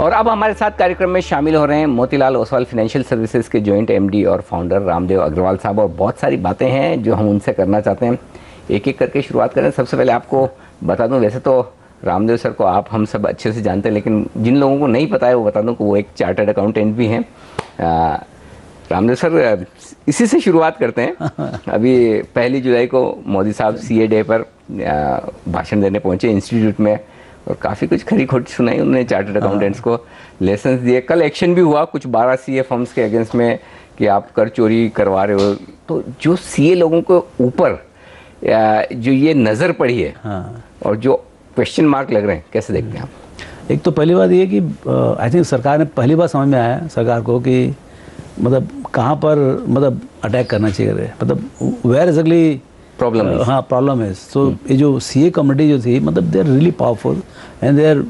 और अब हमारे साथ कार्यक्रम में शामिल हो रहे हैं मोतीलाल ओसवाल फाइनेंशियल सर्विसेज के जॉइंट एमडी और फाउंडर रामदेव अग्रवाल साहब, और बहुत सारी बातें हैं जो हम उनसे करना चाहते हैं। एक एक करके शुरुआत करें। सबसे पहले आपको बता दूं, वैसे तो रामदेव सर को आप हम सब अच्छे से जानते हैं, लेकिन जिन लोगों को नहीं पता है वो बता दूं कि वो एक चार्टर्ड अकाउंटेंट भी हैं। रामदेव सर, इसी से शुरुआत करते हैं। अभी 1 जुलाई को मोदी साहब सीए डे पर भाषण देने पहुंचे इंस्टीट्यूट में, और काफ़ी कुछ खरी खोटी सुनाई उन्होंने चार्टर्ड अकाउंटेंट्स को, लेसन्स दिए। कल एक्शन भी हुआ कुछ 12 सीए फर्म्स के अगेंस्ट में कि आप कर चोरी करवा रहे हो। तो जो सीए लोगों के ऊपर जो ये नज़र पड़ी है, और जो क्वेश्चन मार्क लग रहे हैं, कैसे देखते हैं आप? एक तो पहली बात ये कि आई थिंक सरकार ने पहली बार समझ में आया सरकार को कि मतलब कहाँ पर मतलब अटैक करना चाहिए, मतलब वेयर एग्जैक्टली प्रॉब्लम है। हाँ, प्रॉब्लम है। सो ये जो सीए कम्युनिटी जो थी, मतलब they are really powerful and they are,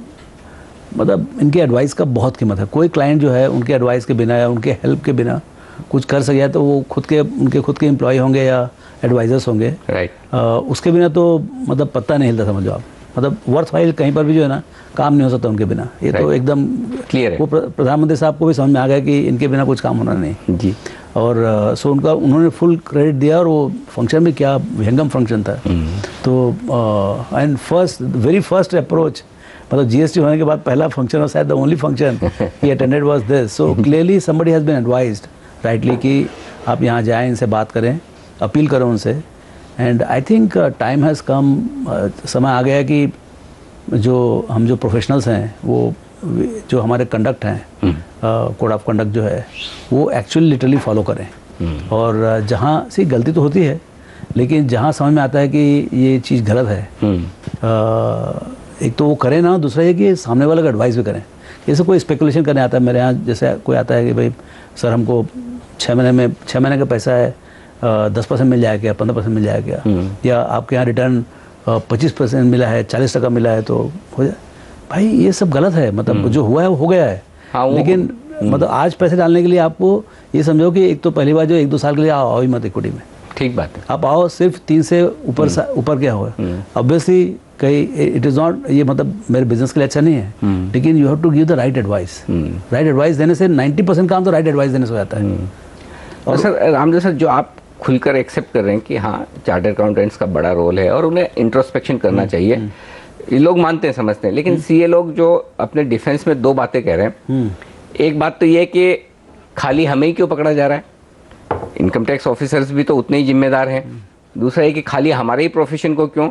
मतलब इनके एडवाइस का बहुत कीमत है। कोई क्लाइंट जो है उनके एडवाइस के बिना या उनके हेल्प के बिना कुछ कर सके, तो वो उनके खुद के एम्प्लॉय होंगे या एडवाइजर्स होंगे, राइट। उसके बिना तो मतलब पत्ता नहीं हिलता, समझो आप। मतलब वर्थ वाइल कहीं पर भी जो है ना, काम नहीं हो सकता उनके बिना। ये तो एकदम क्लियर है। वो प्रधानमंत्री साहब को भी समझ में आ गया कि इनके बिना कुछ काम होना नहीं जी। और सो उन्होंने फुल क्रेडिट दिया, और वो फंक्शन भी क्या विहंगम फंक्शन था। तो एंड वेरी फर्स्ट अप्रोच, मतलब जीएसटी होने के बाद पहला फंक्शन और शायद द ओनली फंक्शन ही attended was this. So clearly somebody has been advised rightly कि आप यहाँ जाएं, इनसे बात करें, अपील करें उनसे। And I think time has come, समय आ गया कि हम जो प्रोफेशनल्स हैं, वो जो हमारे कंडक्ट हैं, कोड ऑफ कंडक्ट जो है, वो एक्चुअली लिटरली फॉलो करें। और जहाँ से गलती तो होती है, लेकिन जहाँ समझ में आता है कि ये चीज़ गलत है, एक तो वो करें ना, दूसरा ये कि सामने वाले का एडवाइस भी करें। जैसे कोई स्पेकुलेशन करने आता है मेरे यहाँ, जैसे कोई आता है कि भाई सर हमको 6 महीने का पैसा है, 10% मिल जाएगा क्या, 15% मिल जाएगा क्या, या आपके यहाँ रिटर्न 25% मिला है, 40% मिला है तो हो जाए। भाई ये सब गलत है, मतलब जो हुआ है वो हो गया है। हाँ, लेकिन मतलब आज पैसे डालने के लिए आपको ये समझो कि एक तो पहली बार जो 1-2 साल के लिए आओ ही मत इक्विटी में। ठीक बात है। आप आओ सिर्फ 3 से ऊपर क्या हुआ, ऑब्वियसली कहीं इट इज़ नॉट, ये मतलब मेरे बिजनेस के लिए अच्छा नहीं है, लेकिन you have to give the right advice. Right advice देने से 90% काम तो राइट एडवाइस देने से हो जाता है। और सर रामदेव सर, जो आप खुलकर एक्सेप्ट कर रहे हैं कि हाँ चार्टर्ड अकाउंटेंट्स का बड़ा रोल है और उन्हें इंट्रोस्पेक्शन करना चाहिए, ये लोग मानते हैं, समझते हैं, लेकिन सीए लोग जो अपने डिफेंस में 2 बातें कह रहे हैं। एक बात तो ये है कि खाली हमें ही क्यों पकड़ा जा रहा है, इनकम टैक्स ऑफिसर्स भी तो उतने ही जिम्मेदार हैं। दूसरा है कि खाली हमारे ही प्रोफेशन को क्यों।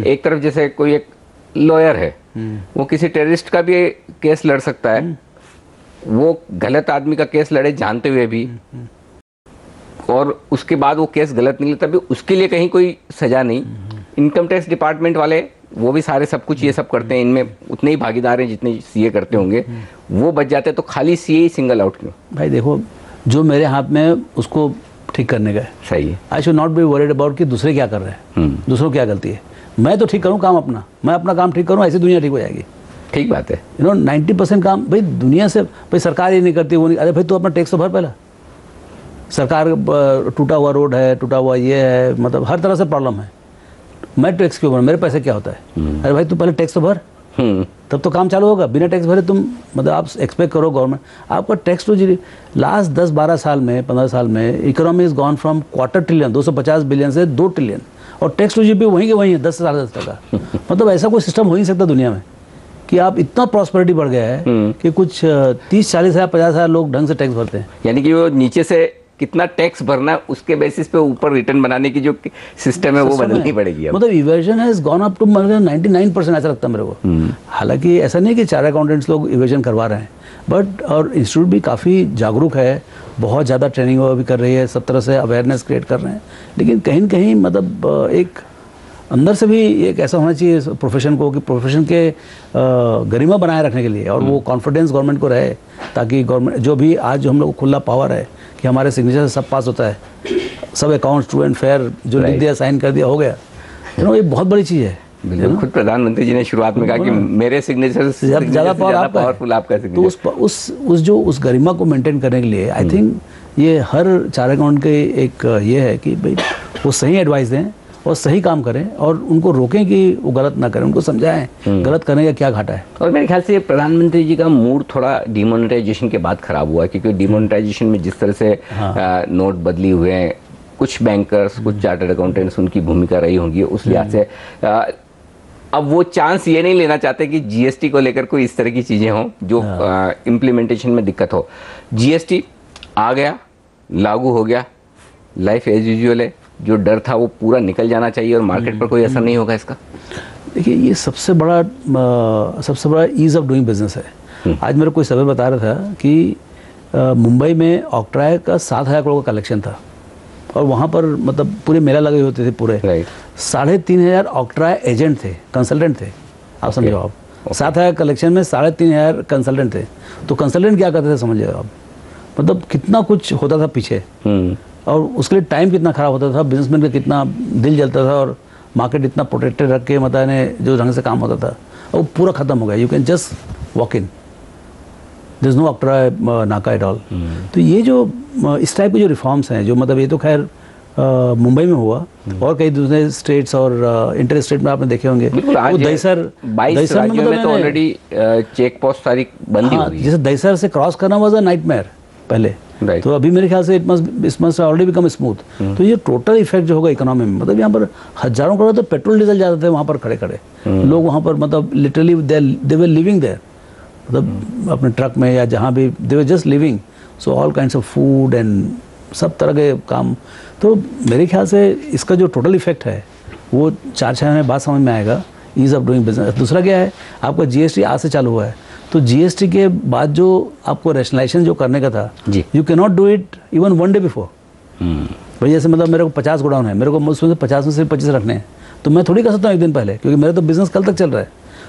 एक तरफ जैसे कोई एक लॉयर है, वो किसी टेररिस्ट का भी केस लड़ सकता है, वो गलत आदमी का केस लड़े जानते हुए भी, और उसके बाद वो केस गलत निकले तभी उसके लिए कहीं कोई सजा नहीं। इनकम टैक्स डिपार्टमेंट वाले वो भी सारे सब कुछ ये सब करते हैं, इनमें उतने ही भागीदार हैं जितने सीए करते होंगे, वो बच जाते हैं। तो खाली सीए ही सिंगल आउट क्यों? भाई देखो, जो मेरे हाथ में उसको ठीक करने का है, सही है। I should not be worried about कि दूसरे क्या कर रहे हैं, दूसरों क्या गलती है। मैं तो ठीक करूँ काम अपना, मैं अपना काम ठीक करूँ, ऐसी दुनिया ठीक हो जाएगी। ठीक बात है। 90% काम भाई दुनिया से, भाई सरकार ये नहीं करती, वो नहीं। अरे भाई तू अपना टैक्स तो भर पहला। सरकार टूटा हुआ रोड है, टूटा हुआ ये है, मतलब हर तरह से प्रॉब्लम है, मैं टैक्स क्यों भर, मेरे पैसे क्या होता है? अरे भाई तू पहले टैक्स तो भर, तब तो काम चालू होगा। बिना टैक्स भरे तुम, मतलब आप एक्सपेक्ट करो गवर्नमेंट आपका टैक्स टू जी। लास्ट 10-12 साल में, 15 साल में economy is gone from $250 trillion 250 billion से $2 ट्रिलियन, और टैक्स टू जीपी वहीं के वहीं है 10 से 10 का। मतलब ऐसा कोई सिस्टम हो ही नहीं सकता दुनिया में कि आप इतना प्रॉस्पेरिटी बढ़ गया है कि कुछ 30-40 हज़ार 50 हज़ार लोग ढंग से टैक्स भरते हैं। यानी कि वो नीचे से कितना टैक्स भरना है उसके बेसिस पे ऊपर रिटर्न बनाने की जो सिस्टम है वो बदलनी पड़ेगी। मतलब evasion has gone up to 99%, ऐसा लगता है मेरे को। हालांकि ऐसा नहीं कि चार्टर्ड अकाउंटेंट्स लोग इवेजन करवा रहे हैं, बट और इंस्टीट्यूट भी काफ़ी जागरूक है, बहुत ज़्यादा ट्रेनिंग भी कर रही है, सब तरह से अवेयरनेस क्रिएट कर रहे हैं। लेकिन कहीं न कहीं मतलब एक अंदर से भी एक ऐसा होना चाहिए प्रोफेशन को कि प्रोफेशन के गरिमा बनाए रखने के लिए, और वो कॉन्फिडेंस गवर्नमेंट को रहे, ताकि गवर्नमेंट जो भी आज जो हम लोग को खुला पावर है कि हमारे सिग्नेचर से सब पास होता है, सब अकाउंट्स ट्रू एंड फेयर जो लिख दिया, साइन कर दिया, हो गया। ये बहुत बड़ी चीज़ है। बिल्कुल, खुद प्रधानमंत्री जी ने शुरुआत में कहा कि मेरे सिग्नेचर से ज़्यादा पावरफुल आपका सिग्नेचर। तो उस गरिमा को मेंटेन करने के लिए आई थिंक ये हर चार्टर्ड अकाउंटेंट के एक ये है कि भाई वो सही एडवाइस दें, और सही काम करें और उनको रोकें कि वो गलत ना करें, उनको समझाएं गलत करने का क्या घाटा है। और मेरे ख्याल से प्रधानमंत्री जी का मूड थोड़ा डिमोनेटाइजेशन के बाद खराब हुआ, क्योंकि डिमोनेटाइजेशन में जिस तरह से नोट बदली हुए हैं, कुछ बैंकर्स, कुछ चार्टर्ड अकाउंटेंट्स, उनकी भूमिका रही होंगी उस लिहाज से अब वो चांस ये नहीं लेना चाहते कि जीएसटी को लेकर कोई इस तरह की चीज़ें हों जो इम्प्लीमेंटेशन में दिक्कत हो। जीएसटी आ गया, लागू हो गया, लाइफ एज यूजुअल है, जो डर था वो पूरा निकल जाना चाहिए और मार्केट पर कोई असर नहीं होगा इसका। देखिए ये सबसे बड़ा ईज़ ऑफ डूइंग बिजनेस है। आज मेरे कोई सर्वे बता रहा था कि मुंबई में ऑक्ट्राय का 7,000 करोड़ का कलेक्शन था और वहाँ पर मतलब पूरे मेला लगे होते थे पूरे, 3,500 ऑक्ट्राय एजेंट थे, कंसल्टेंट थे। आप समझो, आप 7,000 कलेक्शन में 3,500 कंसल्टेंट थे। तो कंसल्टेंट क्या करते थे समझिए आप, मतलब कितना कुछ होता था पीछे और उसके लिए टाइम कितना ख़राब होता था, बिजनेसमैन का कितना दिल जलता था और मार्केट इतना प्रोटेक्टेड रख के मतलब जो ढंग से काम होता था वो पूरा ख़त्म हो गया। You can just walk in, there is no octroi नाका एट ऑल। तो ये जो इस टाइप के जो रिफॉर्म्स हैं, जो मतलब ये तो खैर मुंबई में हुआ और कई दूसरे स्टेट्स और इंटर स्टेट में आपने देखे होंगे। वो दहीसर में मतलब तो ऑलरेडी चेक पोस्ट सारी बंद हो गई। जैसे दहीसर से क्रॉस करना वाज अ नाइटमेयर पहले, तो अभी मेरे ख्याल से it must already become smooth. तो ये टोटल इफेक्ट जो होगा इकोनॉमी में, मतलब यहाँ पर हजारों करोड़ तो पेट्रोल डीजल जाते थे वहाँ पर खड़े खड़े लोग, वहाँ पर मतलब literally they were living there, मतलब अपने ट्रक में या जहाँ भी they were just living. So all kinds of food and सब तरह के काम। तो मेरे ख्याल से इसका जो टोटल इफेक्ट है वो 4-6 महीने बाद समझ में आएगा, ईज़ ऑफ डूइंग बिजनेस। दूसरा क्या है, आपका जीएसटी आज से चालू हुआ है, तो जीएसटी के बाद जो आपको रैशनलाइजेशन जो करने का था, you can not do it even 1 day before. भाई जैसे मतलब मेरे को 50 गोडाउन है, मेरे को उसमें से 50 में से 25 रखने हैं, तो मैं थोड़ी कर सकता हूँ एक दिन पहले, क्योंकि मेरा तो बिजनेस कल तक चल रहा है।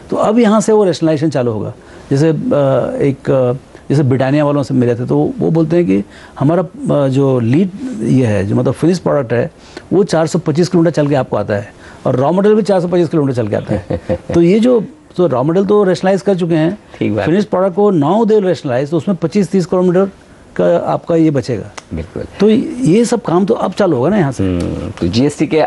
तो अब यहाँ से वो रैशनलाइजेशन चालू होगा। जैसे ब्रिटानिया वालों से मिले थे तो वो बोलते हैं कि हमारा जो लीड ये है, जो मतलब फिनिश प्रोडक्ट है, वो 425 किलोमीटर चल के आपको आता है और रॉ मटेरियल भी 425 किलोमीटर चल के आता है। तो ये जो तो रॉ मटेरियल तो रैशनलाइज कर चुके हैं, फिनिश प्रोडक्ट को नाउ दे रैशनलाइज, तो उसमें 25-30 किलोमीटर का आपका ये बचेगा। बिल्कुल। तो ये सब काम तो अब चालू होगा ना यहाँ से। तो जीएसटी के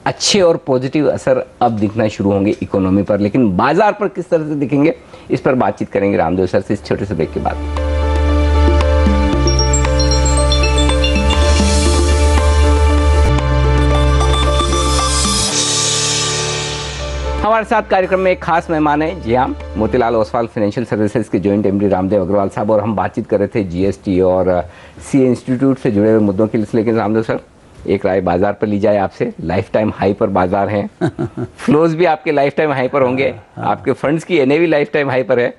अच्छे और पॉजिटिव असर अब दिखना शुरू होंगे इकोनॉमी पर, लेकिन बाजार पर किस तरह से दिखेंगे इस पर बातचीत करेंगे रामदेव सर से इस छोटे से ब्रेक के बाद। हमारे साथ कार्यक्रम में एक खास मेहमान है, जी हाँ, मोतीलाल ओसवाल फाइनेंशियल सर्विसेज के जॉइंट एमडी रामदेव अग्रवाल साहब, और हम बातचीत कर रहे थे जीएसटी और सीए इंस्टीट्यूट से जुड़े हुए मुद्दों के लिए। लेकिन रामदेव सर, एक राय बाजार पर ली जाए आपसे, लाइफ टाइम हाई पर बाजार हैं, फ्लोज भी आपके लाइफ टाइम हाई पर होंगे, आपके फंड्स की एनएवी लाइफ टाइम हाई पर है,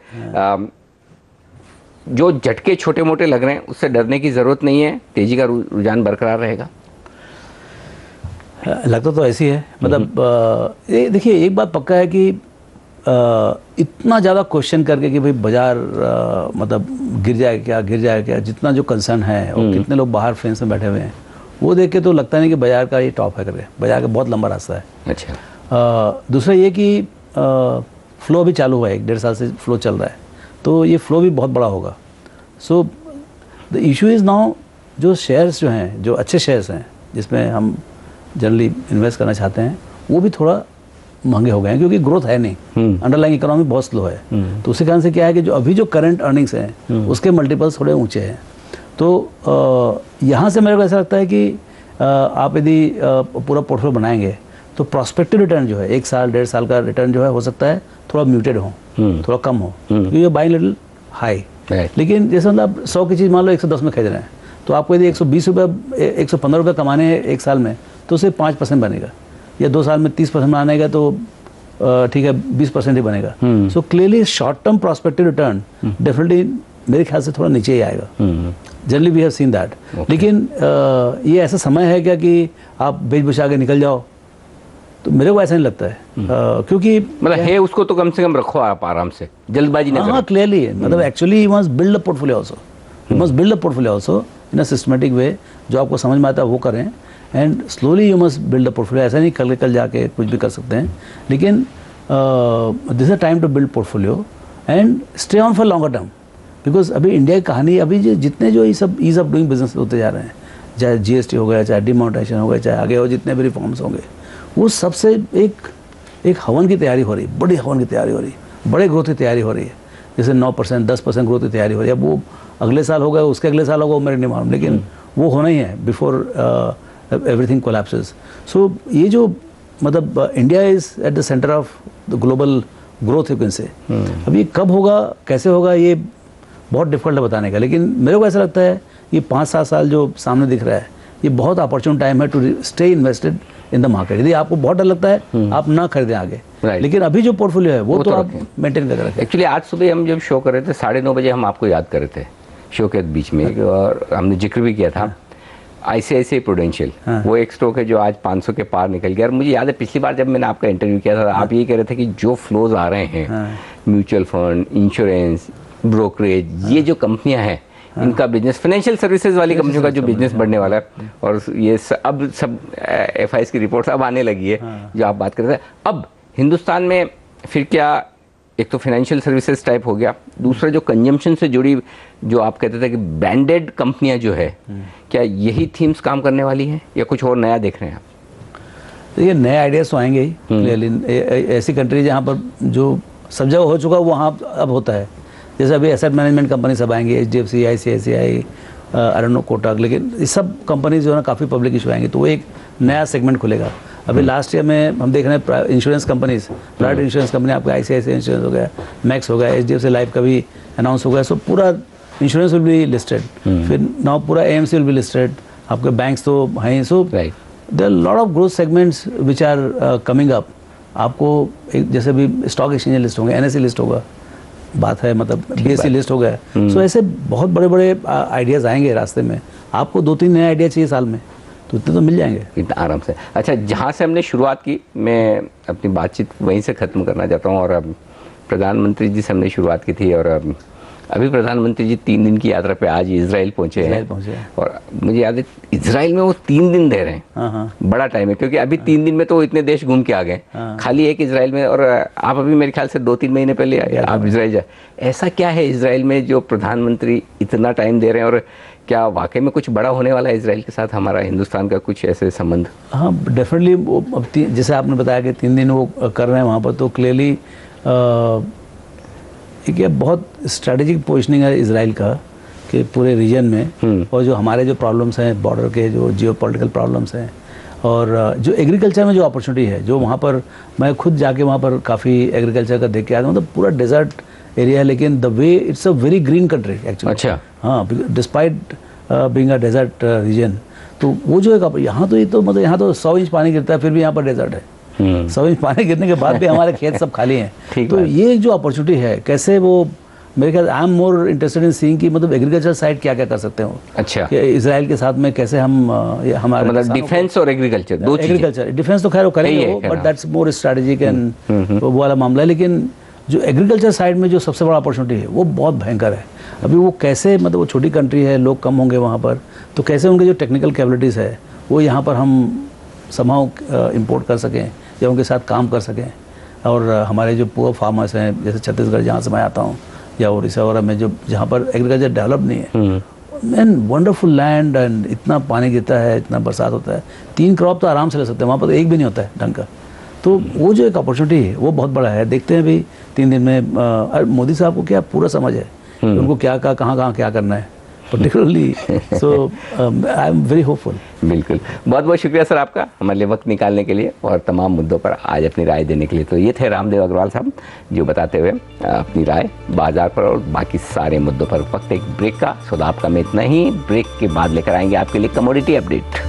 जो झटके छोटे मोटे लग रहे हैं उससे डरने की जरूरत नहीं है, तेजी का रुझान बरकरार रहेगा। लगता तो ऐसी है, मतलब देखिए एक बात पक्का है कि इतना ज़्यादा क्वेश्चन करके कि भाई बाजार मतलब गिर जाए क्या, जितना जो कंसर्न है और कितने लोग बाहर फेंस में बैठे हुए हैं, वो देख के तो लगता नहीं कि बाजार का ये टॉप है करके। बाजार का बहुत लंबा रास्ता है। अच्छा। दूसरा ये कि फ्लो भी चालू हुआ है, 1-1.5 साल से फ्लो चल रहा है, तो ये फ्लो भी बहुत बड़ा होगा। So the issue is now, जो शेयर्स जो हैं, जो अच्छे शेयर्स हैं जिसमें हम जनरली इन्वेस्ट करना चाहते हैं, वो भी थोड़ा महंगे हो गए हैं, क्योंकि ग्रोथ है नहीं, अंडरलाइंग इकोनॉमी बहुत स्लो है। तो उसी कारण से क्या है कि जो अभी जो करंट अर्निंग्स हैं उसके मल्टीपल्स थोड़े ऊंचे हैं। तो यहाँ से मेरे को ऐसा लगता है कि आप यदि पूरा पोर्टफोलियो बनाएंगे तो प्रॉस्पेक्टिव रिटर्न जो है 1 साल 1.5 साल का रिटर्न जो है हो सकता है थोड़ा म्यूटेड हो, थोड़ा कम हो, क्योंकि ये बाइंग लिटिल हाई। लेकिन जैसे मतलब 100 की चीज़ मान लो 110 में खरीद रहे हैं, तो आपको यदि 120 रुपये 115 रुपये कमाने हैं 1 साल में, तो सिर्फ 5% बनेगा, या 2 साल में 30% बनाएगा तो ठीक है 20% ही बनेगा। So clearly short term prospective return definitely मेरे ख्याल से थोड़ा नीचे ही आएगा। Generally we have seen that. लेकिन ये ऐसा समय है क्या कि आप बेच बचा के निकल जाओ, तो मेरे को ऐसा नहीं लगता है। क्योंकि मतलब है उसको तो कम से कम रखो आप आराम से, जल्दबाजी ना करो। हाँ क्लियरली, मतलब actually you must build a portfolio also, you must build a portfolio also in a systematic way, जो आपको समझ में आता है वो करें, and slowly you must build a portfolio. ऐसा नहीं कल जाके कुछ भी कर सकते हैं, लेकिन this a time to build portfolio and stay on for longer term. Because अभी इंडिया की कहानी, अभी जितने जो ये सब ईज ऑफ डूइंग बिजनेस होते जा रहे हैं, चाहे जीएसटी हो गया, चाहे डिमोनेटाइजेशन हो गया, चाहे आगे हो जितने भी रिफॉर्म्स होंगे, वो सबसे एक हवन की तैयारी हो रही है, बड़ी हवन की तैयारी हो रही है, बड़े ग्रोथ की तैयारी हो रही है। जैसे 9% 10% ग्रोथ की तैयारी हो रही है। अब वो अगले साल होगा, उसके अगले साल होगा, वो मेरे नहीं मालूम, लेकिन वो होना ही है बिफोर एवरीथिंग कोलैप्सेस। सो ये जो मतलब India is at the centre of the global growth, you can say. अब ये कब होगा, कैसे होगा, ये बहुत डिफिकल्ट है बताने का, लेकिन मेरे को ऐसा लगता है ये 5-7 साल जो सामने दिख रहा है, ये बहुत अपॉर्चुन टाइम है to stay invested in the market. यदि आपको बहुत डर लगता है आप ना खरीदें आगे, लेकिन अभी जो पोर्टफोलियो है वो तो आप मेंटेन करके रखें। एक्चुअली आज सुबह हम जब शो कर रहे थे 9:30 बजे हम आपको याद कर रहे थे शो के बीच में, और हमने जिक्र भी किया था ICICI प्रूडेंशियल, वो एक स्टॉक है जो आज 500 के पार निकल गया। और मुझे याद है पिछली बार जब मैंने आपका इंटरव्यू किया था, आप ये कह रहे थे कि जो फ्लोज आ रहे हैं म्यूचुअल फंड, इंश्योरेंस, ब्रोकरेज, ये जो कंपनियां हैं इनका बिजनेस, फाइनेंशियल सर्विसेज वाली कंपनियों का जो बिजनेस बढ़ने वाला है, और ये अब सब FIs की रिपोर्ट्स अब आने लगी है जो आप बात कर रहे थे। अब हिंदुस्तान में फिर क्या, एक तो फाइनेंशियल सर्विसेज टाइप हो गया, दूसरा जो कंजम्पशन से जुड़ी, जो आप कहते थे कि ब्रांडेड कंपनियां जो है, क्या यही थीम्स काम करने वाली हैं या कुछ और नया देख रहे हैं आप? देखिए नए आइडियाज़ तो आएंगे ही क्लियरली। ऐसी कंट्री जहाँ पर जो सब जगह हो चुका है वो वहाँ अब होता है। जैसे अभी एसेट मैनेजमेंट कंपनी सब आएंगे, HDFC, ICICI, अरुणो, कोटक, लेकिन ये सब कंपनी जो है ना काफ़ी पब्लिक इशू आएंगे, तो वो एक नया सेगमेंट खुलेगा। अभी लास्ट ईयर में हम देख रहे हैं insurance companies, private insurance company, आपका ICICI इंश्योरेंस हो गया, मैक्स हो गया, HDFC लाइफ का भी अनाउंस हो गया। सो पूरा इंश्योरेंस विल बी लिस्टेड, फिर नाउ पूरा AMC विल बी लिस्टेड, आपके बैंक्स तो हैं। So there are lot of growth segments which are coming up. आपको एक जैसे भी स्टॉक एक्सचेंज लिस्ट होंगे, NSE लिस्ट होगा, बात है मतलब BSE लिस्ट हो गया। सो ऐसे बहुत बड़े बड़े आइडियाज़ आएंगे रास्ते में। आपको 2-3 नए आइडिया चाहिए साल में, तो इतने तो मिल जाएंगे इतना आराम से। अच्छा, जहाँ से हमने शुरुआत की, मैं अपनी बातचीत वहीं से ख़त्म करना चाहता हूँ। और अब प्रधानमंत्री जी से हमने शुरुआत की थी, और अभी प्रधानमंत्री जी 3 दिन की यात्रा पे आज इजराइल पहुँचे हैं। और मुझे याद है इजराइल में वो 3 दिन दे रहे हैं, बड़ा टाइम है, क्योंकि अभी 3 दिन में तो इतने देश घूम के आ गए, खाली एक इजराइल में। और आप अभी मेरे ख्याल से 2-3 महीने पहले आप इजराइल जाए। ऐसा क्या है इजराइल में जो प्रधानमंत्री इतना टाइम दे रहे हैं, और क्या वाकई में कुछ बड़ा होने वाला है इजराइल के साथ हमारा हिंदुस्तान का कुछ ऐसे संबंध? हाँ डेफिनेटली। अब जैसे आपने बताया कि 3 दिन वो कर रहे हैं वहाँ पर, तो क्लियरली एक बहुत स्ट्रैटेजिक पोजिशनिंग है इजराइल का कि पूरे रीजन में, और जो हमारे जो प्रॉब्लम्स हैं बॉर्डर के, जो जियोपॉलिटिकल प्रॉब्लम्स हैं, और जो एग्रीकल्चर में जो अपॉर्चुनिटी है, जो वहाँ पर मैं खुद जाके वहाँ पर काफ़ी एग्रीकल्चर का देख के आया था। मतलब पूरा डेजर्ट एरिया है, लेकिन the way it's a very green country actually. अच्छा, हाँ, despite being a desert region. तो वो जो एक यहाँ तो ये तो मतलब यहाँ तो 100 इंच पानी गिरता है, फिर भी यहाँ पर डेजर्ट है। 100 इंच पानी गिरने के बाद भी हमारे खेत सब खाली हैं। तो ये जो अपॉर्चुनिटी है, कैसे वो, मेरे ख्याल I am more interested in seeing कि मतलब एग्रीकल्चर साइड क्या क्या कर सकते हैं। अच्छा, कि इजराइल के साथ में कैसे हम हमारे मतलब डिफेंस और एग्रीकल्चर, दो चीजें। एग्रीकल्चर डिफेंस तो खैर वो करेंगे, but that's more strategic and वो वाला मामला है। लेकिन जो एग्रीकल्चर साइड में जो सबसे बड़ा अपॉर्चुनिटी है वो बहुत भयंकर है। अभी वो कैसे, मतलब वो छोटी कंट्री है, लोग कम होंगे वहाँ पर, तो कैसे उनके जो टेक्निकल कैपेबिलिटीज़ है वो यहाँ पर हम समहाउ इम्पोर्ट कर सकें या उनके साथ काम कर सकें। और हमारे जो पुअर फार्मर्स हैं, जैसे छत्तीसगढ़ जहाँ से मैं आता हूँ, या उड़ीसा वगैरह में, जो जहाँ पर एग्रीकल्चर डेवलप नहीं है, एंड वंडरफुल लैंड, एंड इतना पानी गिरता है, इतना बरसात होता है, 3 क्रॉप तो आराम से ले सकते हैं, वहाँ पर एक भी नहीं होता है ढंग का। तो वो जो एक अपॉर्चुनिटी है वो बहुत बड़ा है। देखते हैं अभी 3 दिन में मोदी साहब को क्या पूरा समझ है, उनको क्या कहाँ क्या करना है particularly. So I am very hopeful. बिल्कुल, बहुत बहुत शुक्रिया सर आपका हमारे लिए वक्त निकालने के लिए और तमाम मुद्दों पर आज अपनी राय देने के लिए। तो ये थे रामदेव अग्रवाल साहब, जो बताते हुए अपनी राय बाजार पर और बाकी सारे मुद्दों पर। वक्त एक ब्रेक का, सो आपका में इतना ही। ब्रेक के बाद लेकर आएंगे आपके लिए कमोडिटी अपडेट।